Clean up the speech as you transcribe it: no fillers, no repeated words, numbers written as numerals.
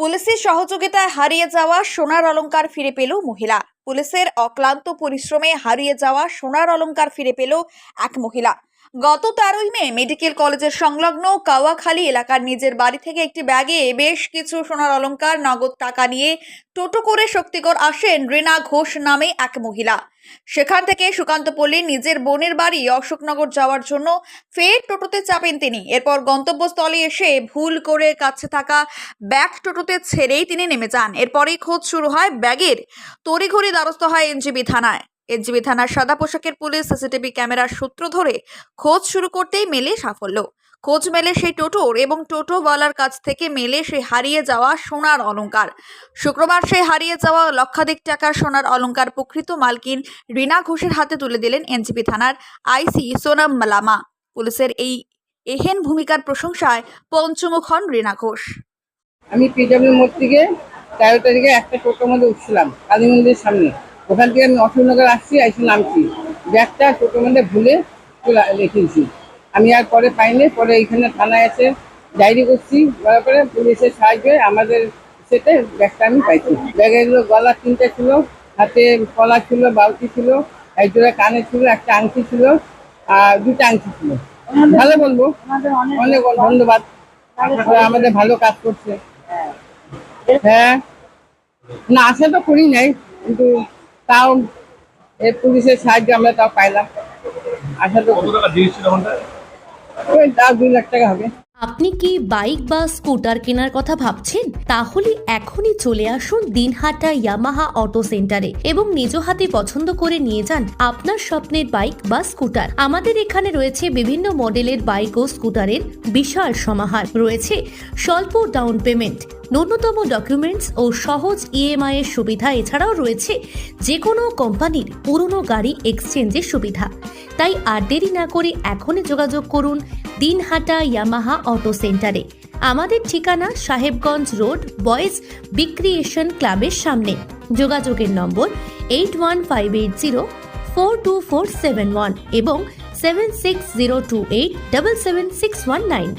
পুলিশের সহযোগিতায় হারিয়ে যাওয়া সোনার অলংকার ফিরে পেল মহিলা। পুলিশের অক্লান্ত পরিশ্রমে হারিয়ে যাওয়া সোনার অলংকার ফিরে পেল এক মহিলা। গত 13ই মে মেডিকেল কলেজের সংলগ্ন কাওয়াখালী এলাকার নিজের বাড়ি থেকে একটি ব্যাগে বেশ কিছু সোনার অলংকার, নগদ টাকা নিয়ে টোটো করে শক্তিগড় আসেন রীনা ঘোষ নামে এক মহিলা। সেখান থেকে সুকান্তপল্লীর নিজের বোনের বাড়ি অশোকনগর যাওয়ার জন্য ফের টোটোতে চাপেন তিনি। এরপর গন্তব্যস্থলে এসে ভুল করে কাছে থাকা ব্যাগ টোটোতে ছেড়েই তিনি নেমে যান। এরপরেই খোঁজ শুরু হয় ব্যাগের। তড়িঘড়ি দ্বারস্থ হয় এনজিবি থানায়। এনজিবি থানার সাদা পোশাকের পুলিশ সিসিটিভি ক্যামেরার সূত্র ধরে খোঁজ শুরু করতেই মেলে সাফল্য। খোঁজ মেলে সেই টোটোর এবং টোটোওয়ালার কাছ থেকে মেলে সেই হারিয়ে যাওয়া সোনার অলংকার। শুক্রবার সেই হারিয়ে যাওয়া লক্ষাধিক টাকার সোনার অলংকার প্রকৃত মালকিন রীনা ঘোষের হাতে তুলে দিলেন এনজিবি থানার আইসি সোনাম মালামা। পুলিশের এই এহেন ভূমিকার প্রশংসায় পঞ্চমুখ হন রীনা ঘোষ। আমি পিডব্লিউ মোড় থেকে 13 তারিখে একটা টোটোর মধ্যে উঠছিলাম কালী মন্দিরের সামনে। ওখান থেকে আমি অশোকনগর আসছি, এসে নামছি। ব্যাগটা টোটোর মধ্যে ভুলে রেখেছি। আমি আর পরে পাইনি। পরে এইখানে থানায় এসে ডায়েরি করছি। করার পরে পুলিশের সাহায্যে আমাদের সেটে ব্যাগটা আমি পাইছি। ব্যাগেগুলো গলা 3টে ছিল, হাতে কলা ছিল, বাউটি ছিল, একজোড়া কানে ছিল, একটা আংটি ছিল, আর 2টা আংটি ছিল। ভালো বলবো, অনেক ধন্যবাদ। আমাদের ভালো কাজ করছে। হ্যাঁ, না আশা তো করি নাই, কিন্তু তাও এই পুলিশের সাহায্যে আমরা তাও পাইলাম। আশা তো ওই 2 লাখ টাকা হবে। আপনি কি বাইক বা স্কুটার কেনার কথা ভাবছেন? তাহলে এখনই চলে আসুন দিনহাটা ইয়ামাহা অটো সেন্টারে এবং নিজ হাতে পছন্দ করে নিয়ে যান আপনার স্বপ্নের বাইক বা স্কুটার। আমাদের এখানে রয়েছে বিভিন্ন মডেলের বাইক ও স্কুটারের বিশাল সমাহার। রয়েছে স্বল্প ডাউন পেমেন্ট, ন্যূনতম ডকুমেন্টস ও সহজ ইএমআই এর সুবিধা। এছাড়াও রয়েছে যে কোনো কোম্পানির পুরনো গাড়ি এক্সচেঞ্জের সুবিধা। তাই আর দেরি না করে এখনই যোগাযোগ করুন দিনহাটা ইয়ামাহা অটো সেন্টারে। আমাদের ঠিকানা সাহেবগঞ্জ রোড, বয়েজ বিক্রিয়েশন ক্লাবের সামনে। যোগাযোগের নম্বর 8158042471 এবং 7602877619।